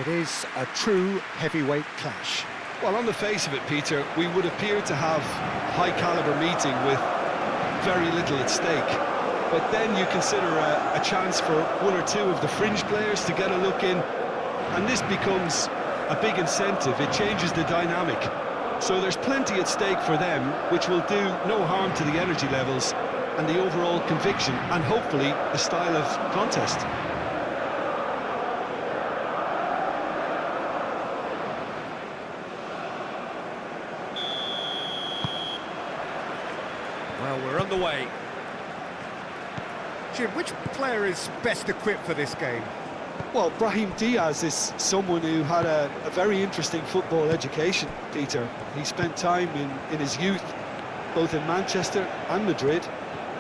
It is a true heavyweight clash. Well, on the face of it, Peter, we would appear to have a high-caliber meeting with very little at stake. But then you consider a chance for one or two of the fringe players to get a look in, and this becomes a big incentive. It changes the dynamic. So there's plenty at stake for them, which will do no harm to the energy levels and the overall conviction, and hopefully the style of contest. Well, we're on the way. Jim, which player is best equipped for this game? Well, Brahim Diaz is someone who had a very interesting football education, Peter. He spent time in his youth, both in Manchester and Madrid,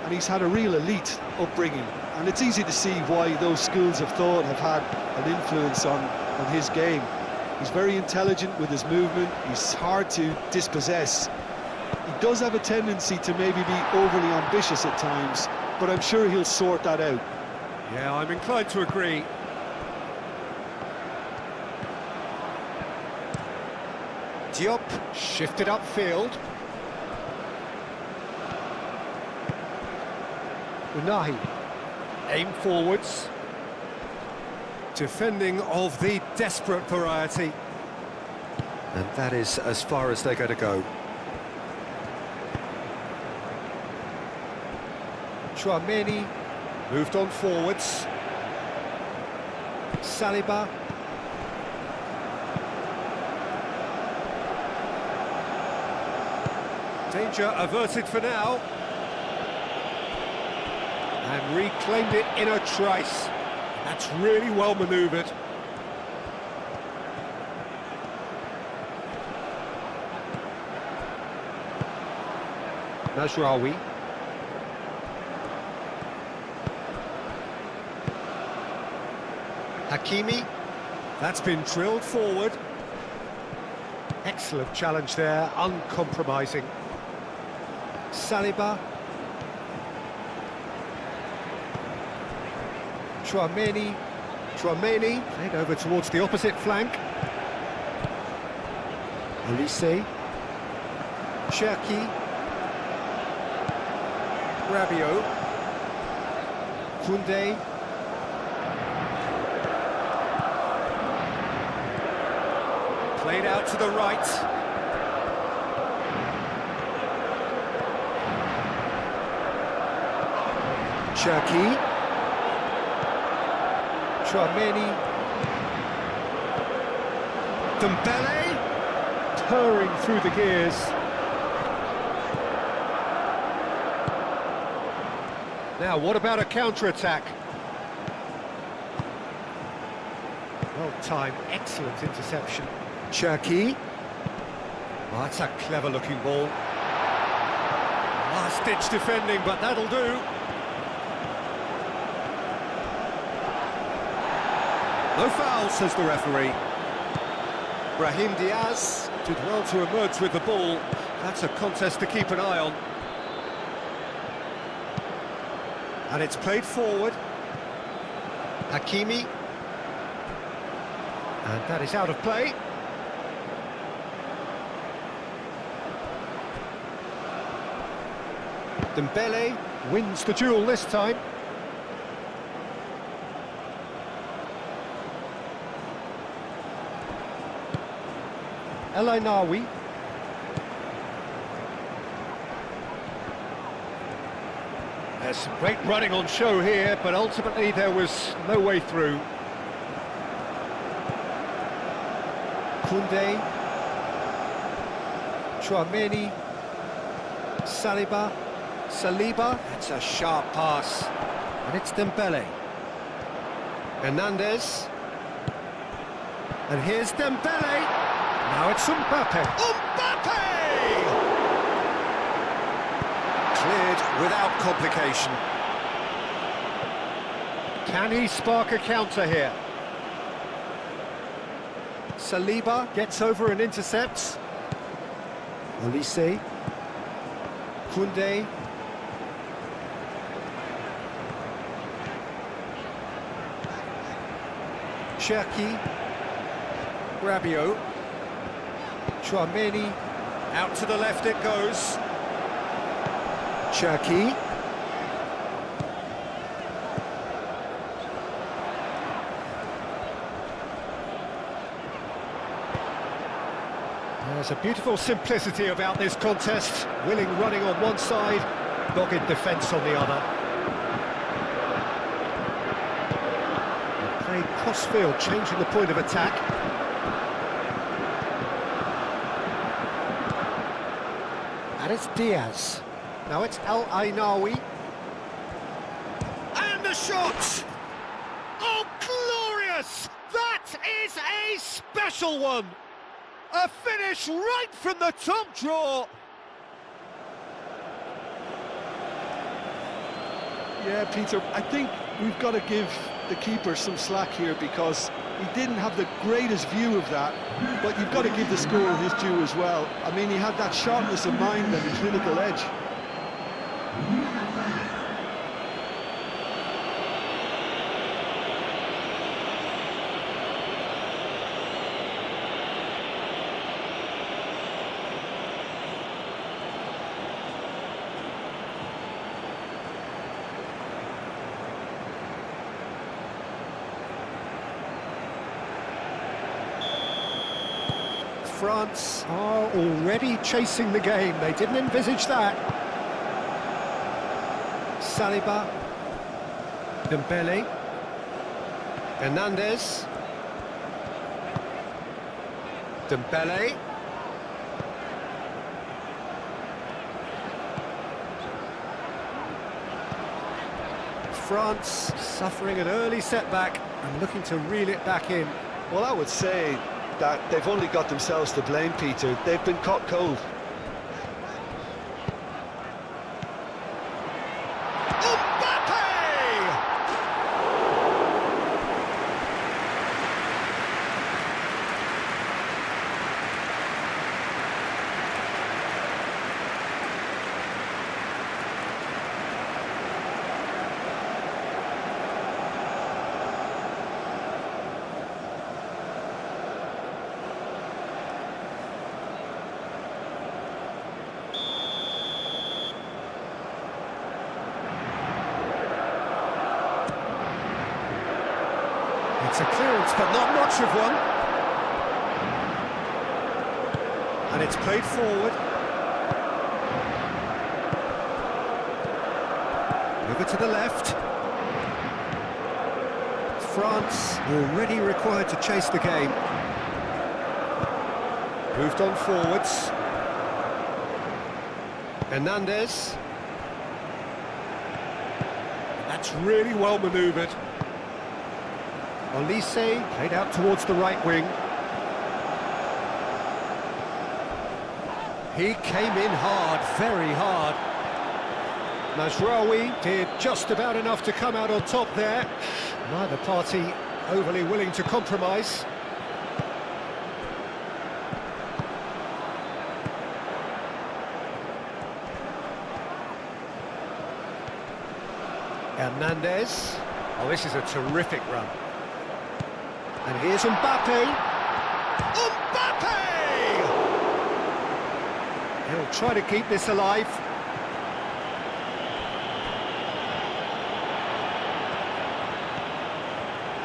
and he's had a real elite upbringing. And it's easy to see why those schools of thought have had an influence on his game. He's very intelligent with his movement, he's hard to dispossess. He does have a tendency to maybe be overly ambitious at times, but I'm sure he'll sort that out. Yeah, I'm inclined to agree. Diop shifted upfield. Unahi, aim forwards. Defending of the desperate variety. And that is as far as they're going to go. Chouameni moved on forwards. Saliba. Danger averted for now. And reclaimed it in a trice. That's really well manoeuvred. Najraoui. Hakimi. That's been drilled forward. Excellent challenge there, uncompromising. Saliba. Chouameni. Played over towards the opposite flank. Olise. Cherki. Rabiot. Koundé. Played out to the right. Cherki. Chouameni. Dembele. Purring through the gears. Now, what about a counter-attack? Well-timed, excellent interception. Cherki. Well, that's a clever-looking ball. Last-ditch defending, but that'll do. No foul, says the referee. Brahim Diaz did well to emerge with the ball. That's a contest to keep an eye on. And it's played forward. Hakimi. And that is out of play. Dembele wins the duel this time. El Ainaoui. There's some great running on show here, but ultimately there was no way through. Koundé. Chouameni. Saliba. That's a sharp pass. And it's Dembele. Hernandez. And here's Dembele. Now it's Mbappe. Mbappe! Cleared without complication. Can he spark a counter here? Saliba gets over and intercepts. Olise. Koundé. Cherki. Rabiot. Chouameni. Out to the left it goes. Cherki. There's a beautiful simplicity about this contest. Willing running on one side, dogged defence on the other. Played cross-field, changing the point of attack. And it's Diaz. Now it's El Ainawi. And the shot! Oh, glorious! That is a special one! A finish right from the top draw! Yeah, Peter, I think we've got to give the keeper some slack here because he didn't have the greatest view of that, but you've got to give the scorer his due as well. I mean, he had that sharpness of mind and clinical edge. France are already chasing the game. They didn't envisage that. Saliba. Dembele. Hernandez. Dembele. France suffering an early setback and looking to reel it back in. Well, I would say that they've only got themselves to blame, Peter. They've been caught cold. It's a clearance, but not much of one. And it's played forward. Over to the left. France already required to chase the game. Moved on forwards. Hernandez. That's really well manoeuvred. Olise played out towards the right wing. He came in hard, very hard. Mazraoui did just about enough to come out on top there. Neither party overly willing to compromise. Hernandez. Oh, this is a terrific run. And here's Mbappe. Mbappe! He'll try to keep this alive.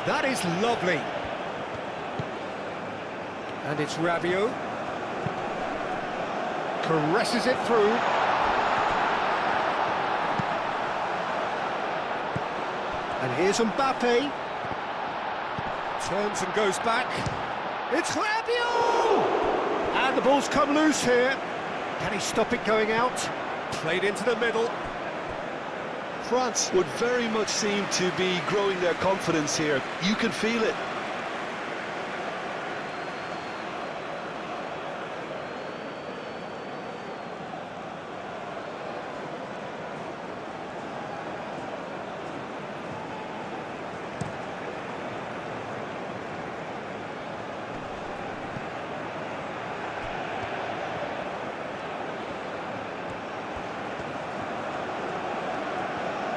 That is lovely. And it's Rabiot. Caresses it through. And here's Mbappe. Turns and goes back. It's Rabiot! And the ball's come loose here. Can he stop it going out? Played into the middle. France would very much seem to be growing their confidence here. You can feel it.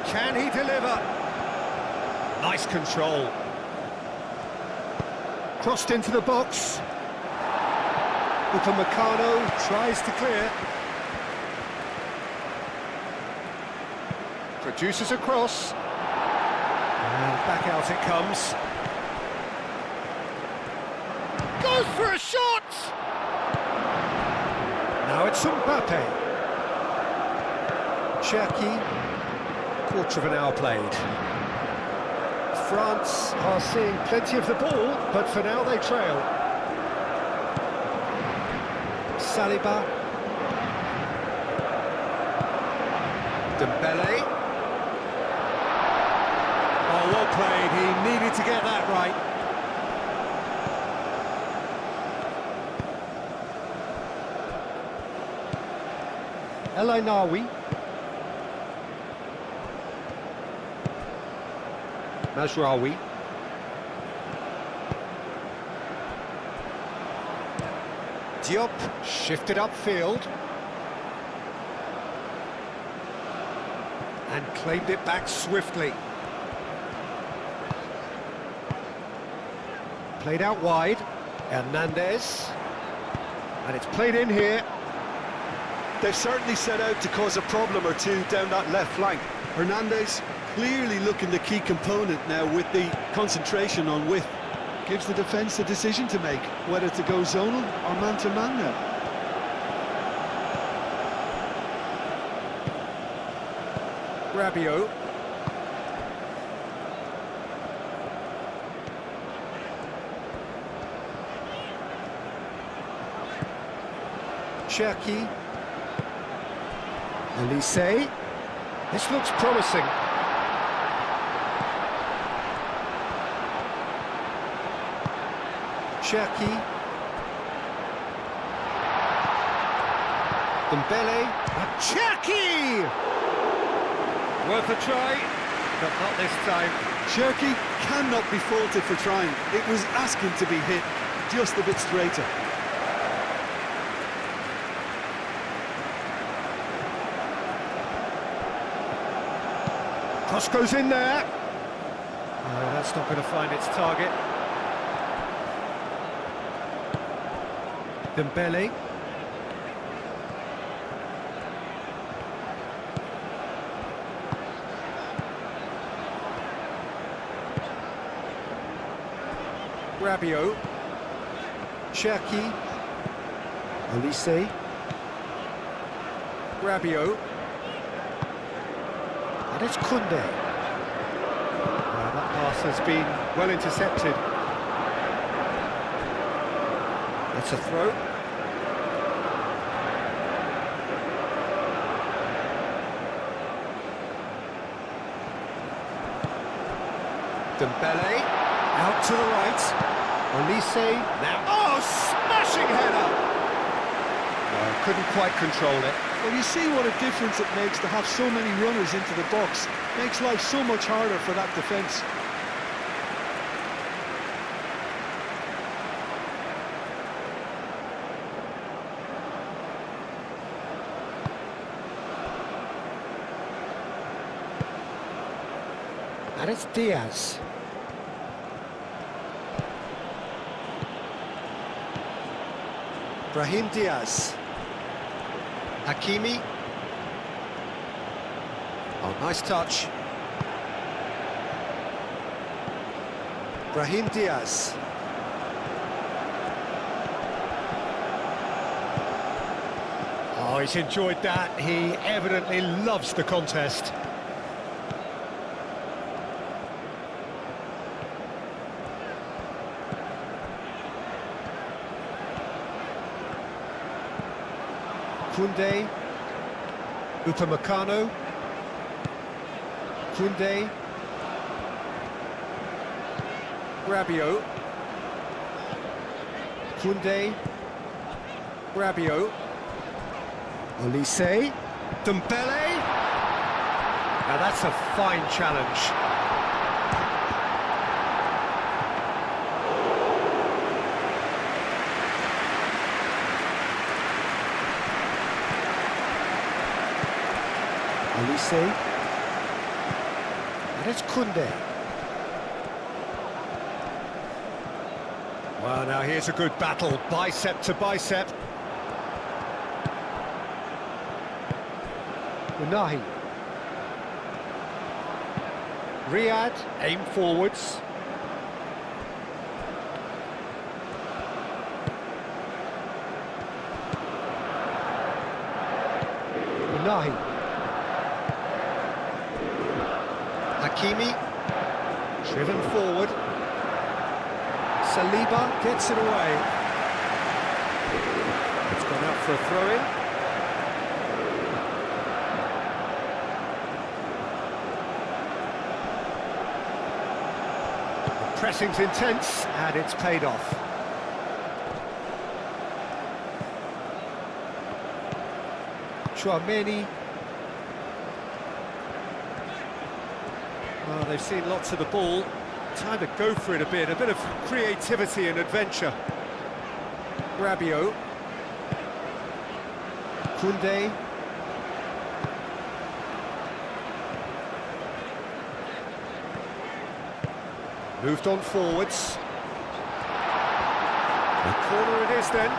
Can he deliver? Nice control. Crossed into the box. Upamecano tries to clear. Produces a cross. And back out it comes. Goes for a shot! Now it's Mbappe. Cherki. Quarter of an hour played. France are seeing plenty of the ball, but for now they trail. Saliba. Dembele. Oh, well played. He needed to get that right. El Ainaoui. Mazraoui. Diop shifted upfield. And claimed it back swiftly. Played out wide. Hernandez. And it's played in here. They've certainly set out to cause a problem or two down that left flank. Hernandez clearly looking the key component now with the concentration on width. Gives the defence a decision to make, whether to go zonal or man-to-man now. Rabiot. Cherki. Elise. This looks promising. Cherki. Dembele. Cherki! Worth a try, but not this time. Cherki cannot be faulted for trying. It was asking to be hit just a bit straighter. Cross goes in there. No, that's not going to find its target. Dembele. Rabiot. Cherki. Elise. Rabiot. And it's Koundé. That pass has been well intercepted. It's a throw. Dembele. Out to the right. Elise now. Oh, smashing header! No, couldn't quite control it. Well, you see what a difference it makes to have so many runners into the box. Makes life so much harder for that defence. And it's Diaz. Brahim Diaz. Hakimi. Oh, nice touch. Brahim Diaz. Oh, he's enjoyed that. He evidently loves the contest. Koundé. Upamecano. Koundé. Rabiot. Koundé. Rabiot. Elise. Dembele. Now that's a fine challenge. Elise. And it's Koundé. Well, now here's a good battle, bicep to bicep. Unahi. Riyad, aim forwards. Unahi. Hakimi, driven forward. Saliba gets it away. It's gone out for a throw-in. The pressing's intense, and it's paid off. Chouameni. Well, they've seen lots of the ball. Time to go for it a bit of creativity and adventure. Rabiot. Koundé. Moved on forwards. The corner it is then.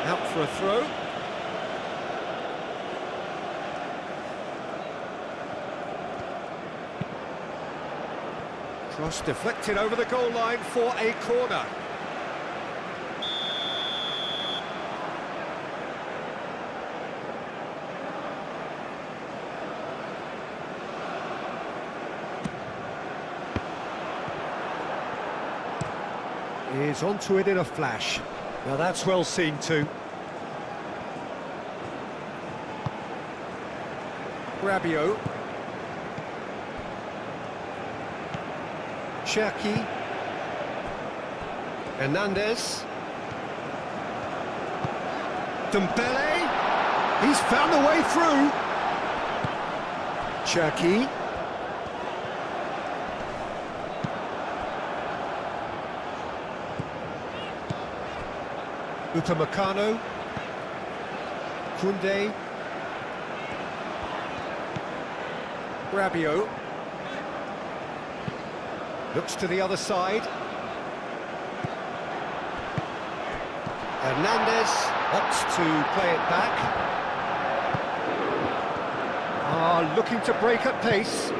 Out for a throw. Cross deflected over the goal line for a corner. Is onto it in a flash. Now that's well seen too. Rabiot. Cherki. Hernandez. Dembele. He's found a way through. Cherki. Upamecano. Koundé. Rabiot. Looks to the other side. Hernandez opts to play it back. Looking to break at pace.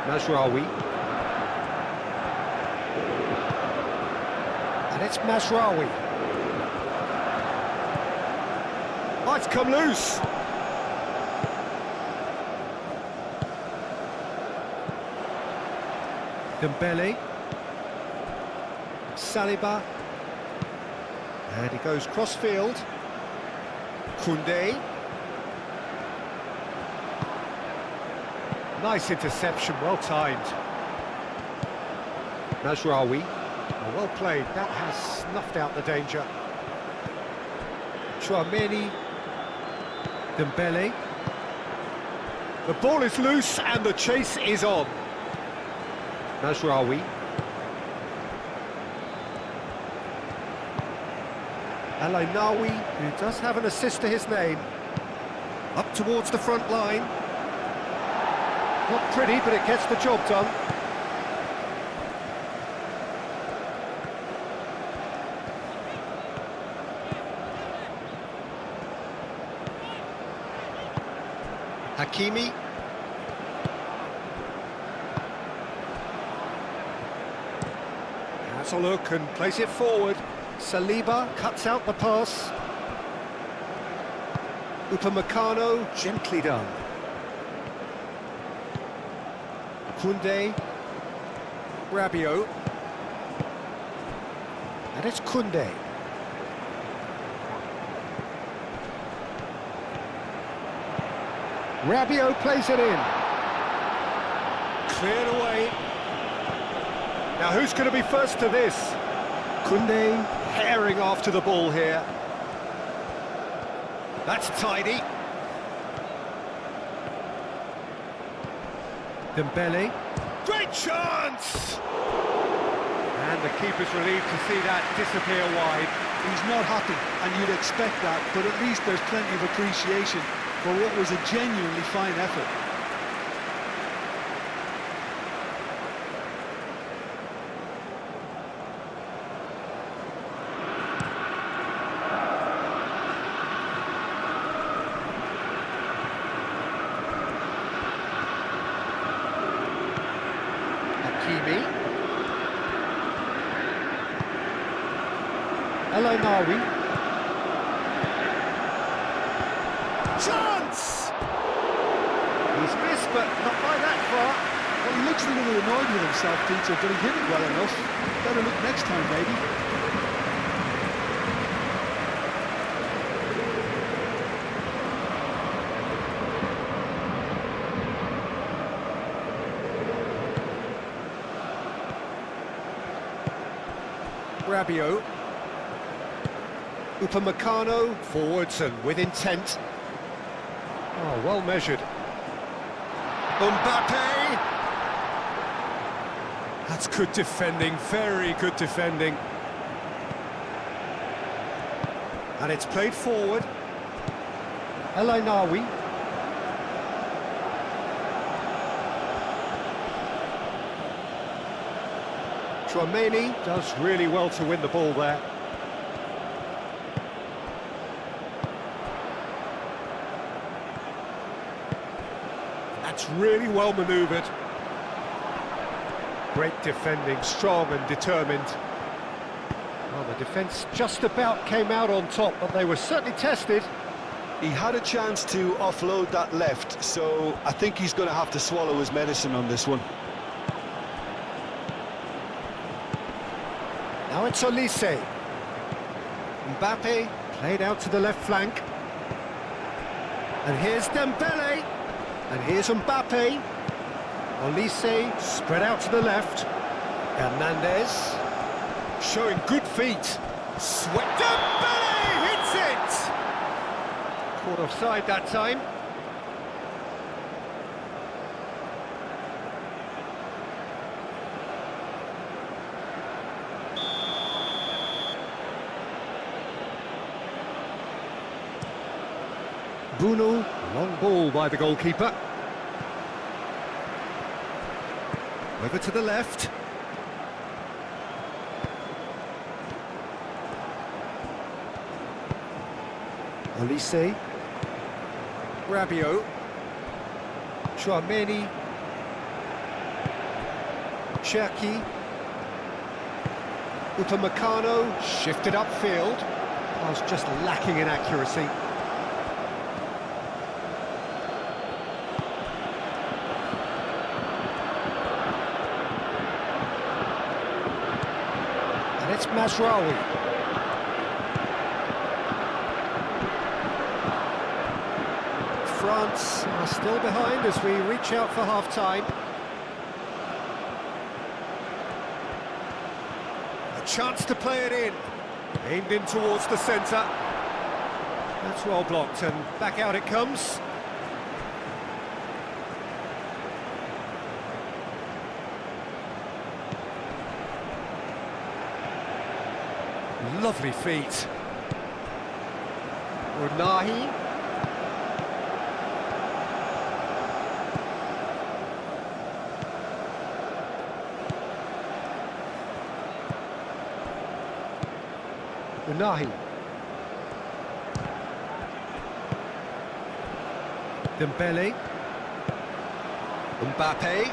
Mazraoui. And it's Mazraoui. Oh, it's come loose. Dembele. Saliba. And he goes cross-field. Koundé. Nice interception, well timed. Mazraoui. Oh, well played, that has snuffed out the danger. Chouameni. Dembele. The ball is loose and the chase is on. Mazraoui. Alainawi, who does have an assist to his name. Up towards the front line. Not pretty, but it gets the job done. Hakimi. Has a look and plays it forward. Saliba cuts out the pass. Upamecano, gently done. Koundé. Rabiot. And it's Koundé. Rabiot plays it in. Cleared away. Now who's going to be first to this? Koundé herring after the ball here. That's tidy. Dembele. Great chance! And the keeper's relieved to see that disappear wide. He's not happy, and you'd expect that, but at least there's plenty of appreciation for what was a genuinely fine effort. Hakimi. Elanawi. Chance! He's missed, but not by that far. Well, he looks a little annoyed with himself, Peter, but he hit it well enough. Better look next time, maybe. Rabiot. Upamecano forwards and with intent. Oh, well measured. Mbappe! That's good defending, very good defending. And it's played forward. Elanawi. Tchouaméni does really well to win the ball there. That's really well manoeuvred. Great defending, strong and determined. Well, the defence just about came out on top, but they were certainly tested. He had a chance to offload that left, so I think he's going to have to swallow his medicine on this one. Now it's Olise. Mbappe played out to the left flank. And here's Dembele. And here's Mbappe. Olise spread out to the left. Hernandez showing good feet. Sweat. Dembele hits it! Caught offside that time. Bruno, long ball by the goalkeeper. Over to the left. Olise. Rabiot. Tchouaméni. Cherki. Upamecano shifted upfield. I was just lacking in accuracy. It's Mazraoui. France are still behind as we reach out for half-time. A chance to play it in. Aimed in towards the centre. That's well blocked and back out it comes. Lovely feet. Unahi. Unahi. Dembele. Mbappe.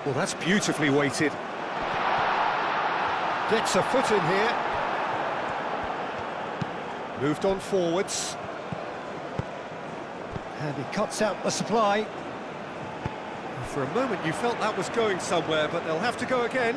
Well, that's beautifully weighted. Gets a foot in here. Moved on forwards. And he cuts out the supply. For a moment you felt that was going somewhere, but they'll have to go again.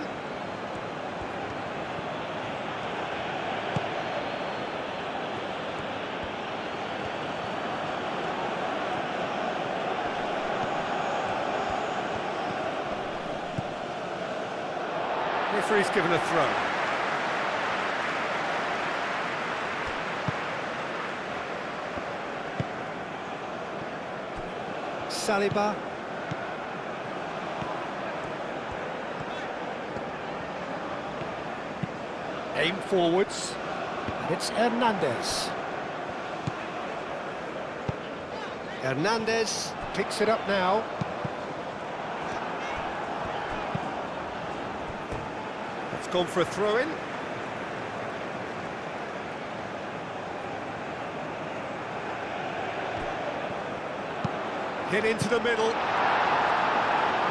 Referee's given a throw. Saliba. Aim forwards. And it's Hernandez. Hernandez picks it up now. It's gone for a throw-in. Hit into the middle.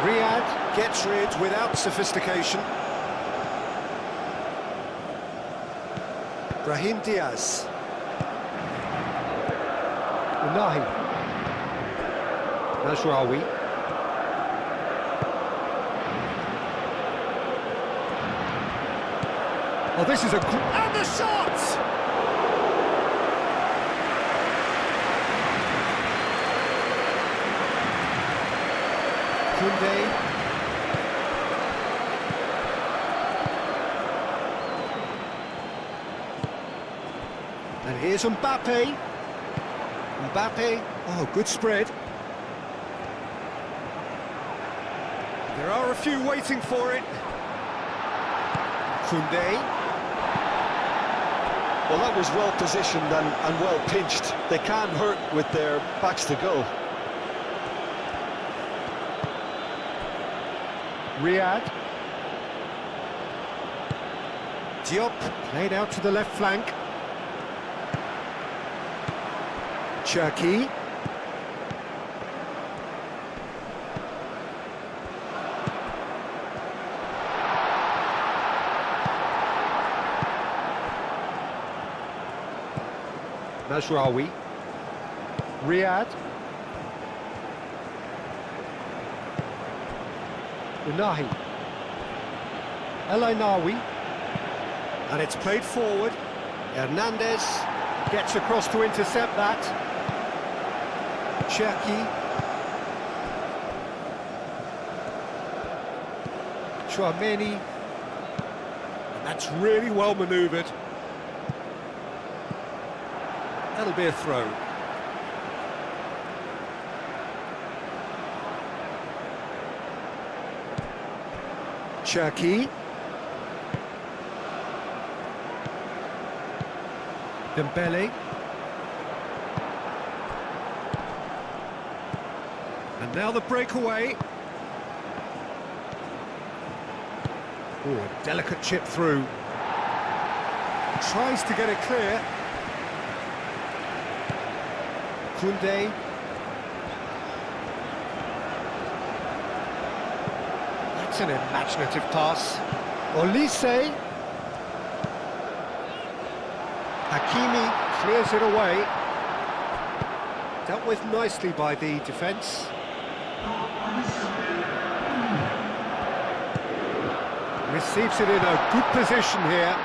Riyad gets rid without sophistication. Brahim Diaz. Unahi. Najraoui. Oh, this is a... And the shot! Koundé. And here's Mbappe. Mbappe, oh, good spread. There are a few waiting for it. Koundé. Well, that was well positioned and well pinched. They can't hurt with their backs to goal. Riyad. Diop played out to the left flank. Cherki. Najraoui. Riyad. Unahi. El Ainaoui. And it's played forward. Hernandez gets across to intercept that. Cherki. Chouameni. And that's really well manoeuvred. That'll be a throw. Cherki. Dembele. And now the breakaway. Oh, a delicate chip through. Tries to get it clear. Koundé. That's an imaginative pass. Olise. Hakimi clears it away. Dealt with nicely by the defence. Receives it in a good position here.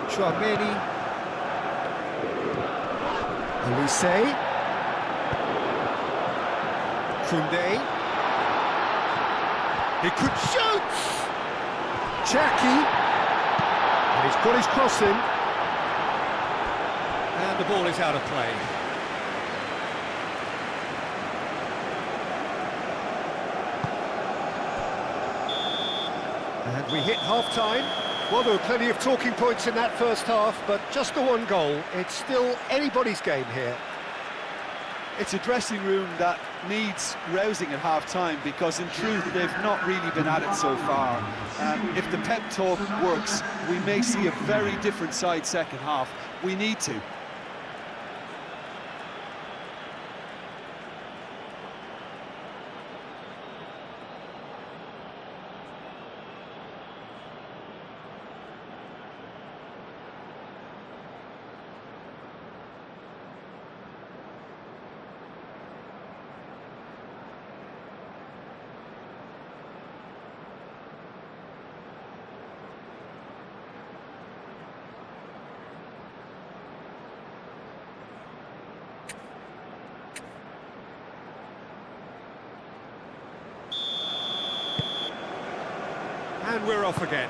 Chouameni. Olise. Koundé. He could shoot! Cherki. And he's got his cross in. And the ball is out of play. And we hit half-time. Well, there were plenty of talking points in that first half, but just the one goal. It's still anybody's game here. It's a dressing room that needs rousing at half-time because, in truth, they've not really been at it so far. If the pep talk works, we may see a very different side second half. We need to. And we're off again.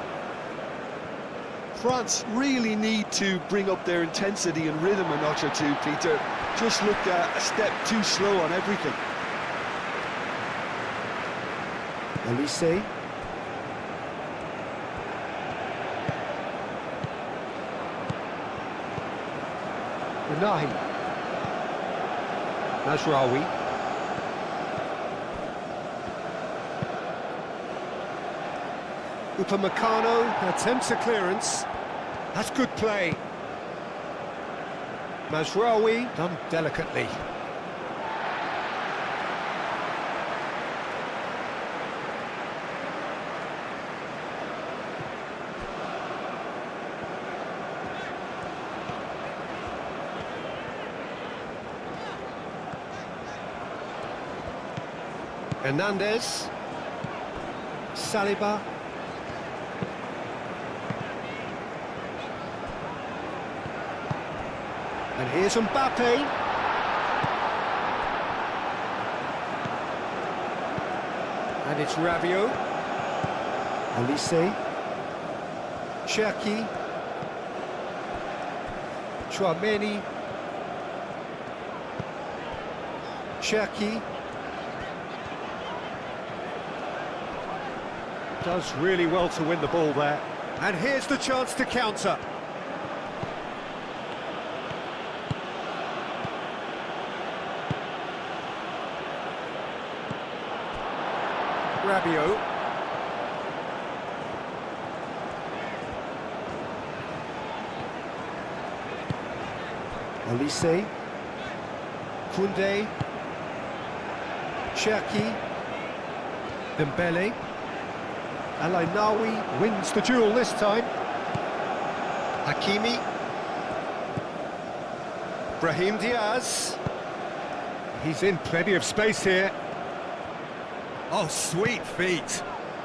France really need to bring up their intensity and rhythm a notch or two, Peter. Just looked a step too slow on everything. Olise. Unahi. Mazraoui. Upamecano attempts a clearance. That's good play. Mazraoui done delicately. Hernandez. Saliba. And here's Mbappe. And it's Rabiot. Olise. Cherki. Chouameni. Cherki. Does really well to win the ball there. And here's the chance to counter. Rabiot. Olise. Koundé. Cherki. Dembele. Al-Ainaoui wins the duel this time. Hakimi. Brahim Diaz. He's in plenty of space here. Oh, sweet feet.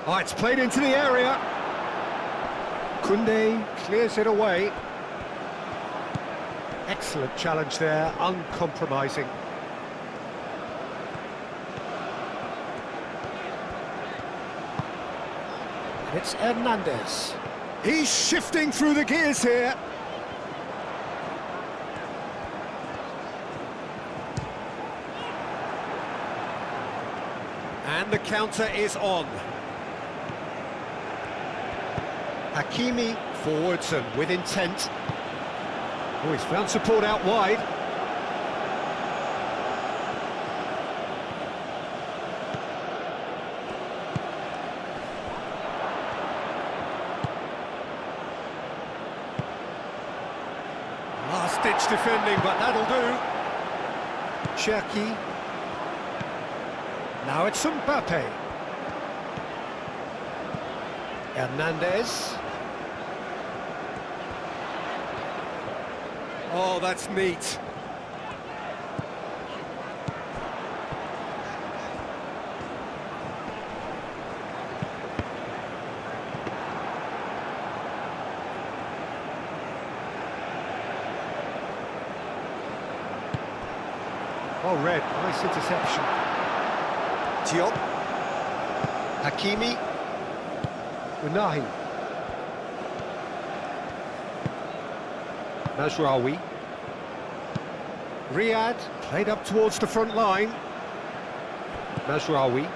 Oh, it's played into the area. Koundé clears it away. Excellent challenge there, uncompromising. And it's Hernandez. He's shifting through the gears here. And the counter is on. Hakimi forwards and with intent. Oh, he's found support out wide. Last-ditch defending, but that'll do. Cherki. Now it's Mbappe. Hernandez. Oh, that's neat. Oh, red. Nice interception. Diop. Hakimi. Unahi. Mazraoui. Riyad played up towards the front line. Mazraoui.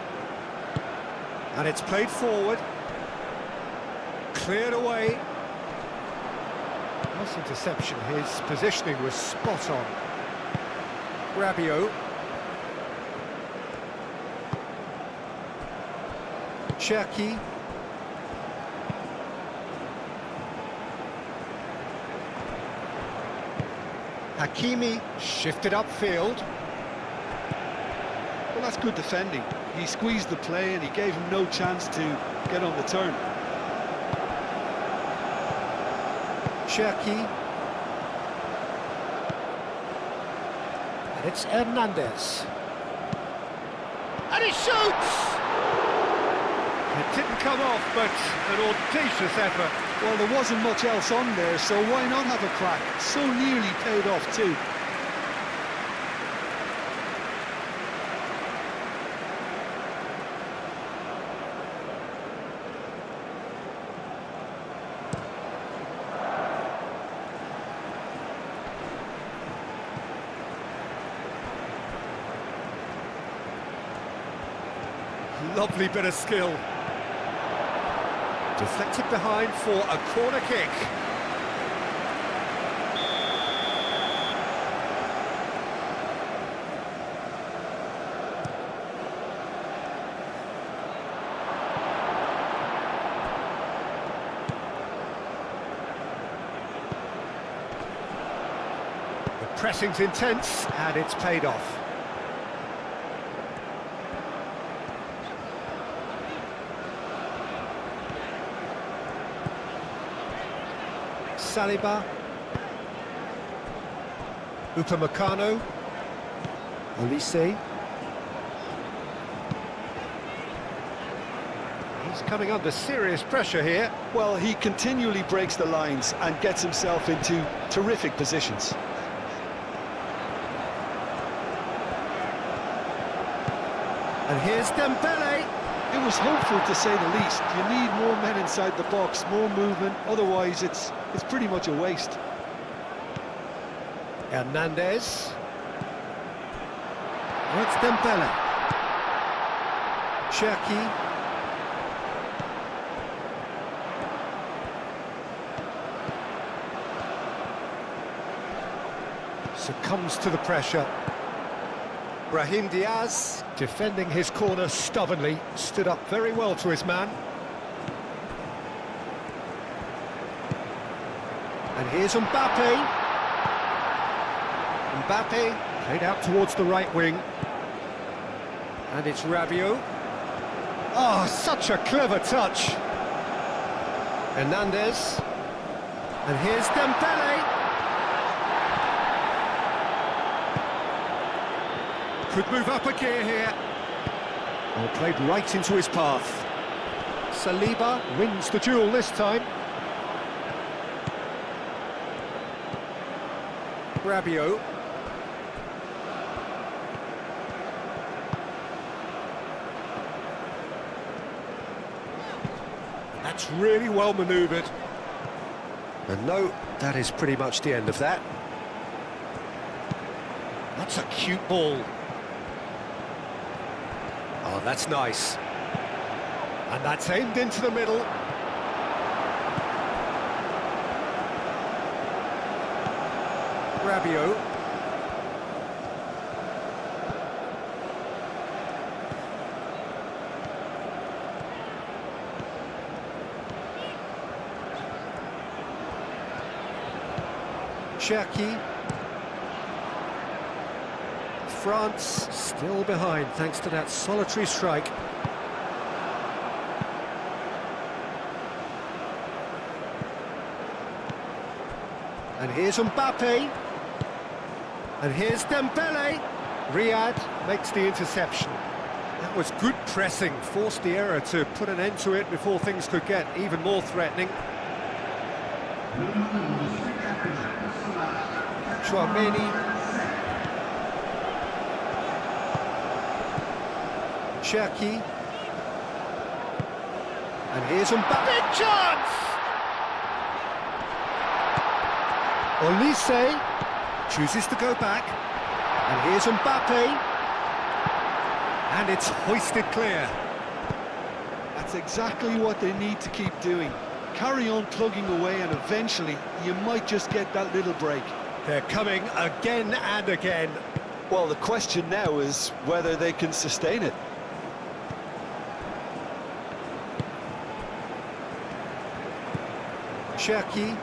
And it's played forward. Cleared away. Nice interception. His positioning was spot on. Rabiot. Cherki. Hakimi shifted upfield. Well, that's good defending. He squeezed the play and he gave him no chance to get on the turn. Cherki. And it's Hernandez. And he shoots! It didn't come off, but an audacious effort. Well, there wasn't much else on there, so why not have a crack? So nearly paid off too. Lovely bit of skill. Deflected behind for a corner kick. The pressing's intense, and it's paid off. Saliba, Upamecano, Olise. He's coming under serious pressure here. Well, he continually breaks the lines and gets himself into terrific positions. And here's Dembele. It was hopeful, to say the least. You need more men inside the box, more movement, otherwise it's pretty much a waste. Hernandez. Oh, it's Dembele. Cherki. Succumbs to the pressure. Brahim Diaz, defending his corner stubbornly, stood up very well to his man. And here's Mbappe. Mbappe played out towards the right wing. And it's Rabiot. Oh, such a clever touch. Hernandez. And here's Dembele. Could move up a gear here. Oh, played right into his path. Saliba wins the duel this time. Rabiot. That's really well manoeuvred. And no, that is pretty much the end of that. That's a cute ball. Oh, that's nice. And that's aimed into the middle. Rabiot. Cherki. France still behind thanks to that solitary strike. And here's Mbappe. And here's Dembele. Riyad makes the interception. That was good pressing, forced the error to put an end to it before things could get even more threatening. Chouameni. Cherki. And here's Mbappe. Big chance! Olise chooses to go back. And here's Mbappe. And it's hoisted clear. That's exactly what they need to keep doing. Carry on plugging away and eventually you might just get that little break. They're coming again and again. Well, the question now is whether they can sustain it. Cherki.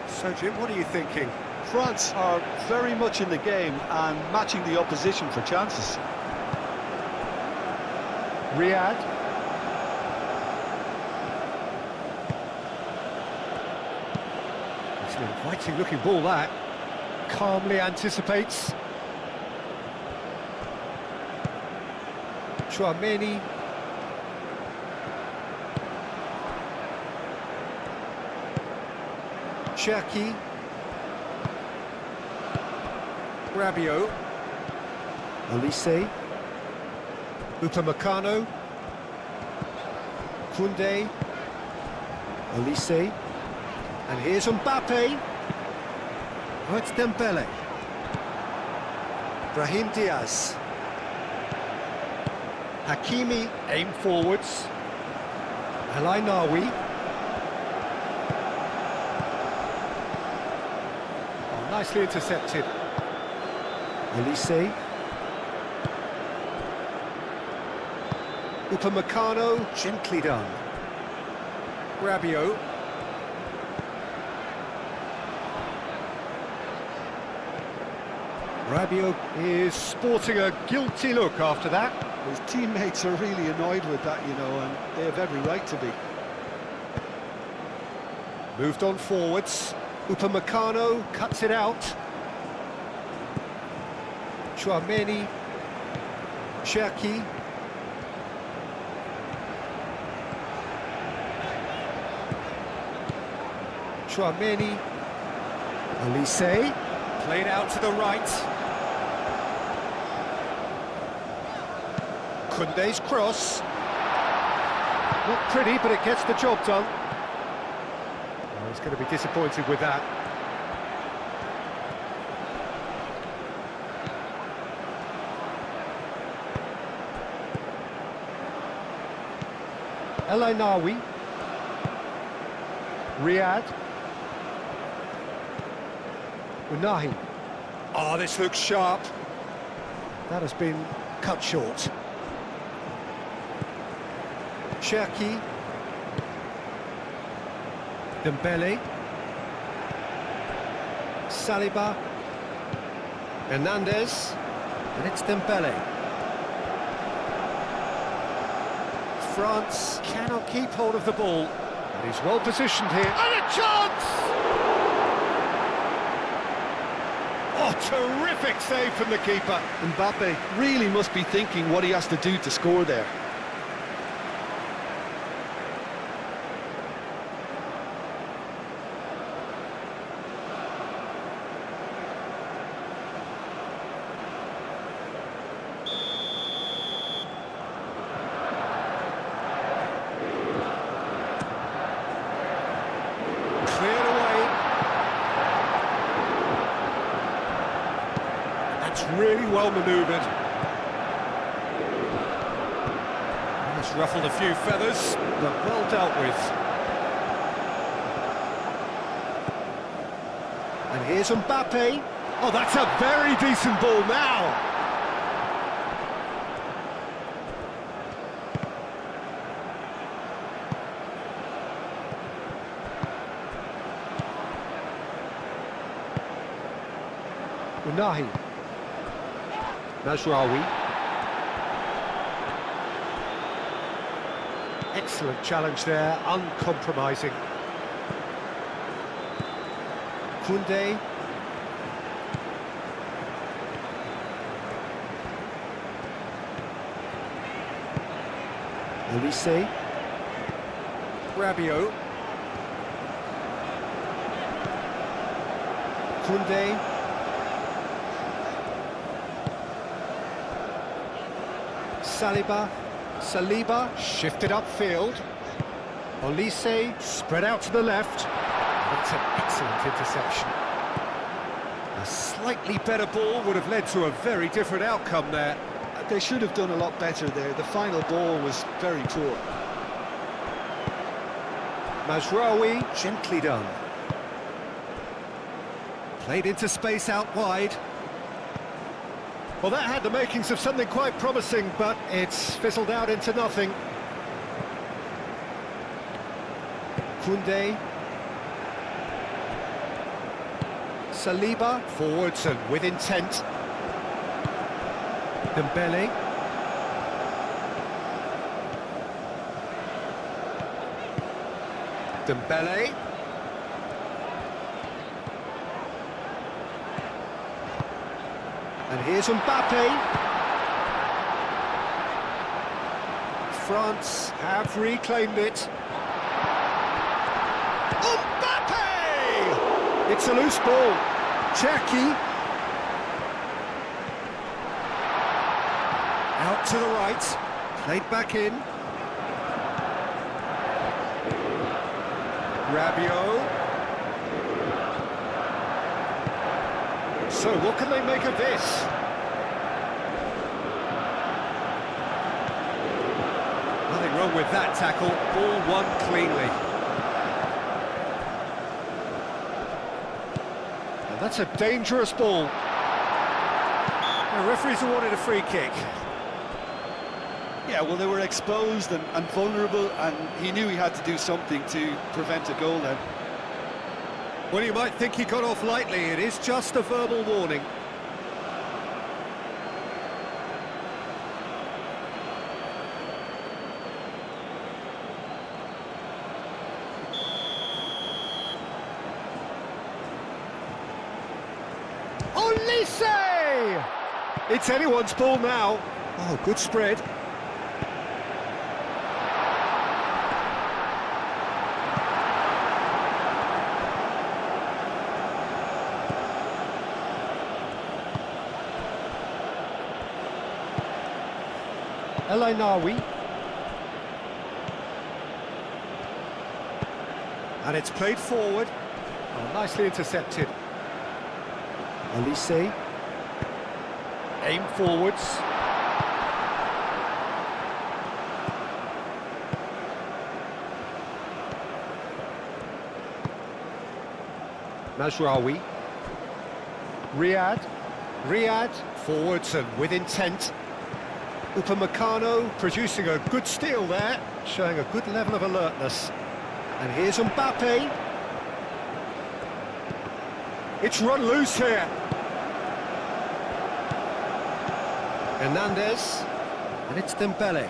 So, Jim, what are you thinking? France are very much in the game and matching the opposition for chances. Riyad. It's an inviting looking ball, that. Calmly anticipates. Chouameni. Cherki. Rabiot. Olise. Upamecano. Koundé. Olise. And here's Mbappe. Oh, it's Dembele. Brahim Diaz. Hakimi aim forwards. El Ainawi. Oh, nicely intercepted. Elise. Upamecano, gently done. Rabiot. Rabiot is sporting a guilty look after that. His teammates are really annoyed with that, you know, and they have every right to be. Moved on forwards. Upamecano cuts it out. Chouameni. Cherki. Chouameni. Elise. Played out to the right. Koundé's cross. Not pretty, but it gets the job done. Oh, he's going to be disappointed with that. El Ainawi. Riyad. Unahi. Oh, this looks sharp. That has been cut short. Cherki. Dembele. Saliba. Hernandez. And it's Dembele. France cannot keep hold of the ball. But he's well positioned here. And a chance! Oh, terrific save from the keeper. Mbappe really must be thinking what he has to do to score there. Cleared away. That's really well manoeuvred. It's ruffled a few feathers, but well dealt with. And here's Mbappe. Oh, that's a very decent ball now. Unahi. Mazraoui. Excellent challenge there, uncompromising. Koundé. Elise. Rabiot. Koundé. Saliba shifted upfield. Elise spread out to the left. That's an excellent interception. A slightly better ball would have led to a very different outcome there. They should have done a lot better there. The final ball was very poor. Mazraoui, gently done. Played into space out wide. Well, that had the makings of something quite promising, but it's fizzled out into nothing. Koundé. Saliba, forwards and with intent. Dembele. Dembele. And here's Mbappe. France have reclaimed it. Mbappe! It's a loose ball. Cherki. Out to the right. Played back in. Rabiot. So what can they make of this? with that tackle, ball won cleanly. And that's a dangerous ball. The referee's awarded a free kick. Yeah, well, they were exposed and vulnerable, and he knew he had to do something to prevent a goal then. Well, you might think he got off lightly. It is just a verbal warning. Olise! It's anyone's ball now. Oh, good spread. Elainawi. And it's played forward. Oh, nicely intercepted. Olise. Aim forwards. Mazraoui. Riyad. Forwards and with intent. Upamecano producing a good steal there, showing a good level of alertness. And here's Mbappe. It's run loose here. Hernandez. And it's Dembele.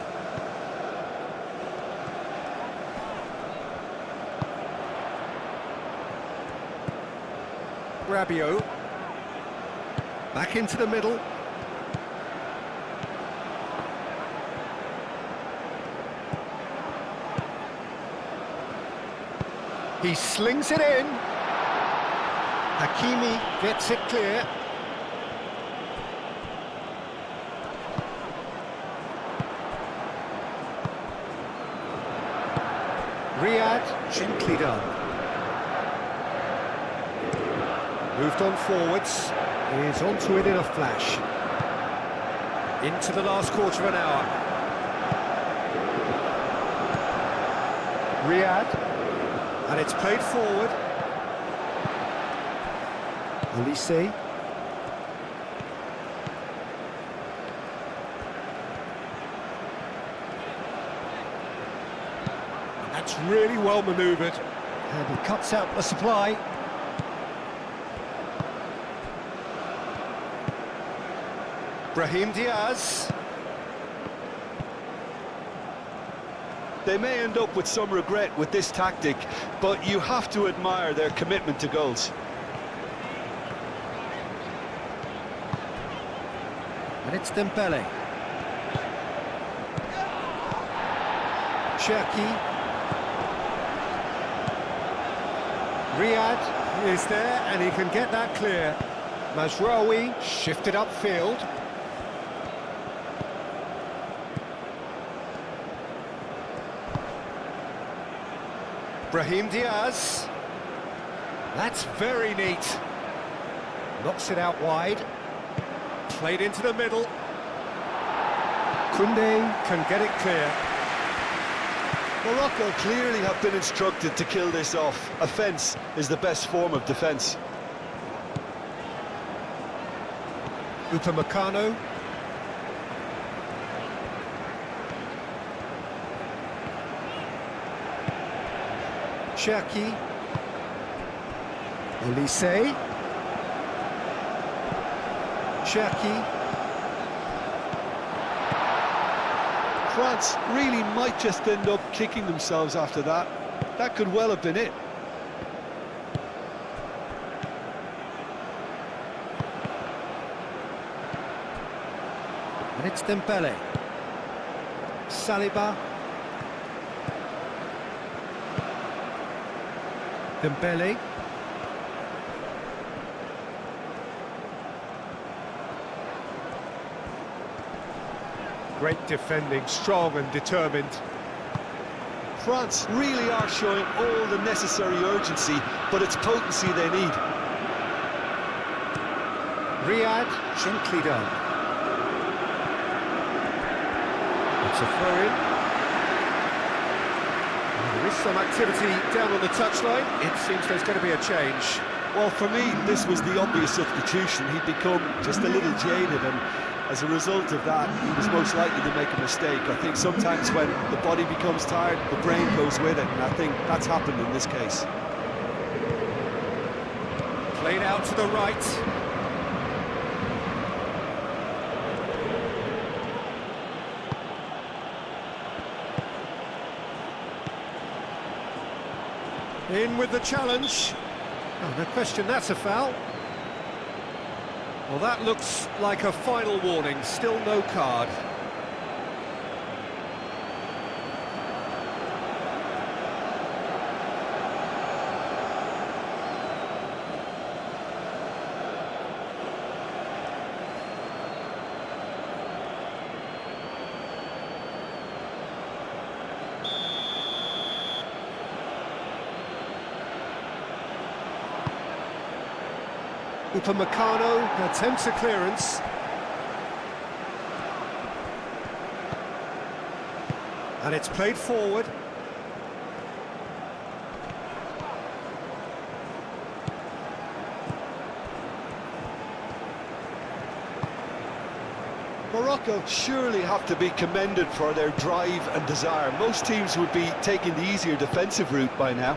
Rabiot. Back into the middle. He slings it in. Hakimi gets it clear. Riyad, gently done. Moved on forwards. He's onto it in a flash. Into the last quarter of an hour. Riyad. And it's played forward. Olise. That's really well manoeuvred. And he cuts out the supply. Brahim Diaz. They may end up with some regret with this tactic, but you have to admire their commitment to goals. And it's Dembele. Cherki. Riyad is there, and he can get that clear. Mazraoui shifted upfield. Brahim Diaz. That's very neat. Knocks it out wide. Played into the middle. Koundé can get it clear. Morocco clearly have been instructed to kill this off. Offence is the best form of defence. Upamecano. Cherki. Olise. Cherki. France really might just end up kicking themselves after that. That could well have been it. And it's Dembele. Saliba. Dembele. Great defending, strong and determined. France really are showing all the necessary urgency, but it's potency they need. Riyad, gently done. It's a throw-in. some activity down on the touchline. It seems there's going to be a change. Well, for me, this was the obvious substitution. He'd become just a little jaded, and as a result of that, he was most likely to make a mistake. I think sometimes when the body becomes tired, the brain goes with it, and I think that's happened in this case. Played out to the right. In with the challenge. Oh, no question, that's a foul. Well, that looks like a final warning. Still no card. Upamecano attempts a clearance. And it's played forward. Morocco surely have to be commended for their drive and desire. Most teams would be taking the easier defensive route by now.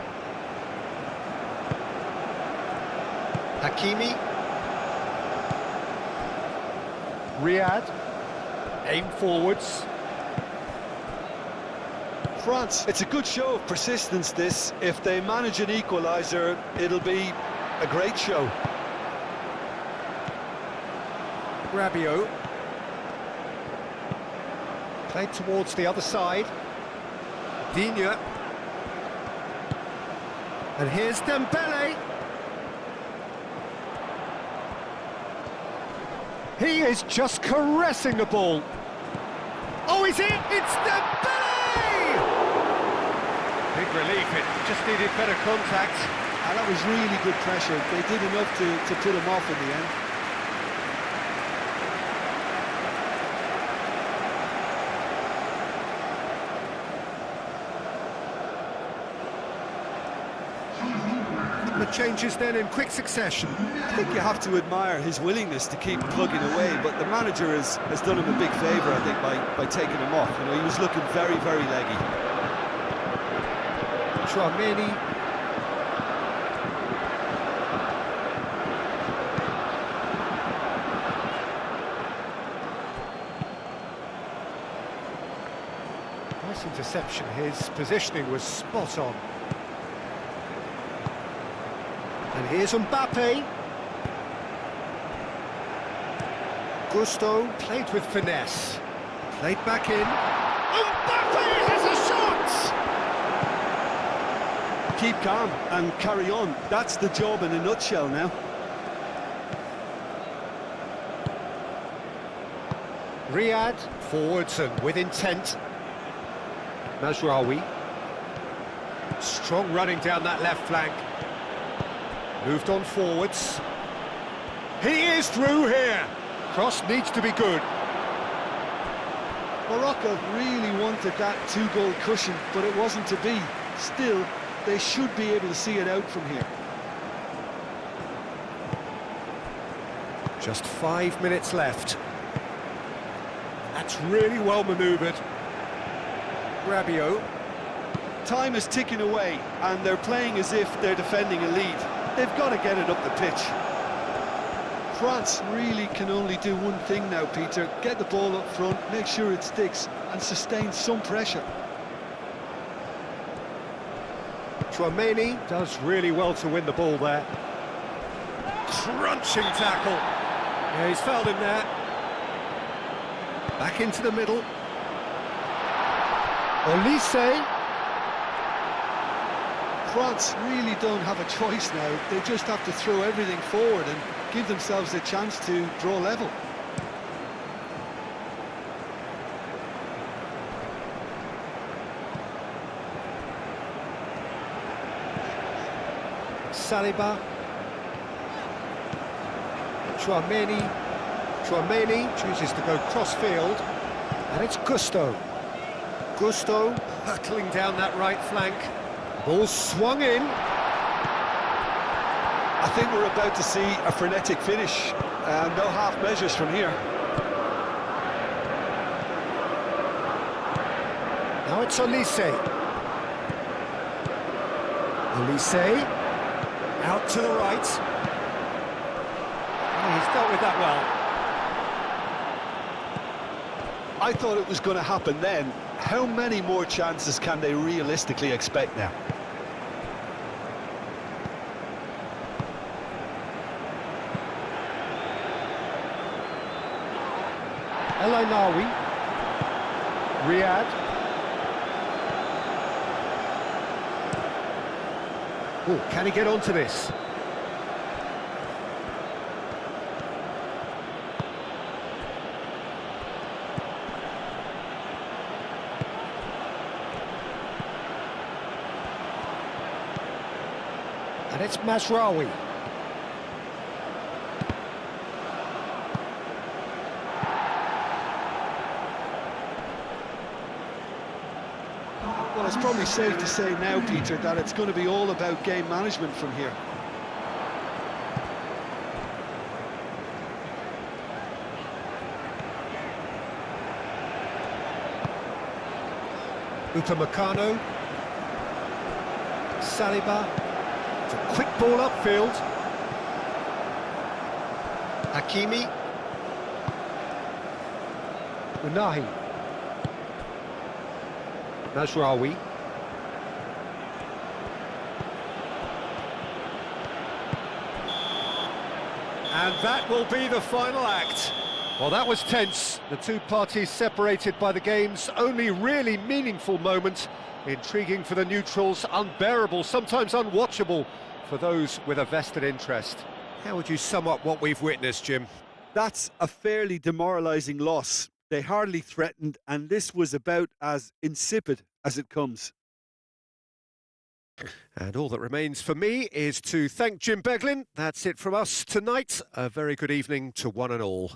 Hakimi. Riyad. Aim forwards. France, it's a good show of persistence this. If they manage an equaliser, it'll be a great show. Rabiot. Played towards the other side. Digne. And here's Dembele. He is just caressing the ball. Oh, is it? It's Dembele! Big relief, it just needed better contact. And that was really good pressure. They did enough to put him off in the end. The changes then in quick succession. I think you have to admire his willingness to keep plugging away, but the manager has done him a big favour, I think, by taking him off. You know, he was looking very, very leggy. Chouameni. Nice interception. His positioning was spot on. And here's Mbappe. Gusto played with finesse. Played back in. Mbappe has a shot! Keep calm and carry on. That's the job in a nutshell now. Riyad, forwards and with intent. Mazraoui. Strong running down that left flank. Moved on forwards. He is through here. Cross needs to be good. Morocco really wanted that two-goal cushion, but it wasn't to be. Still, they should be able to see it out from here. Just 5 minutes left. That's really well manoeuvred. Rabiot. Time is ticking away, and they're playing as if they're defending a lead. They've got to get it up the pitch. France really can only do one thing now, Peter. Get the ball up front, make sure it sticks, and sustain some pressure. Chouameni does really well to win the ball there. Crunching tackle. Yeah, he's fouled him there. Back into the middle. Olise. France really don't have a choice now. They just have to throw everything forward and give themselves a chance to draw level. Saliba. Chouameni. Chouameni chooses to go cross-field. And it's Gusto. Gusto hurtling down that right flank. Ball swung in. I think we're about to see a frenetic finish. No half measures from here. Now it's Olise. Olise. Out to the right. Oh, he's dealt with that well. I thought it was going to happen then. How many more chances can they realistically expect now? El Ainawi. Riyad. Oh, can he get onto this? And it's Masraoui. Well, it's probably safe to say now, Peter, that it's going to be all about game management from here. Upamecano. Saliba. It's a quick ball upfield. Hakimi. Unahi. Masraoui. And that will be the final act. Well, that was tense. The two parties separated by the game's only really meaningful moment. Intriguing for the neutrals, unbearable, sometimes unwatchable for those with a vested interest. How would you sum up what we've witnessed, Jim? That's a fairly demoralising loss. They hardly threatened, and this was about as insipid as it comes. And all that remains for me is to thank Jim Beglin. That's it from us tonight. A very good evening to one and all.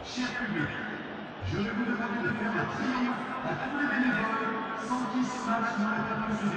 Cher public, je vais vous demander de faire un triomphe à tous les bénévoles sans qui ce match n'aurait pas pu se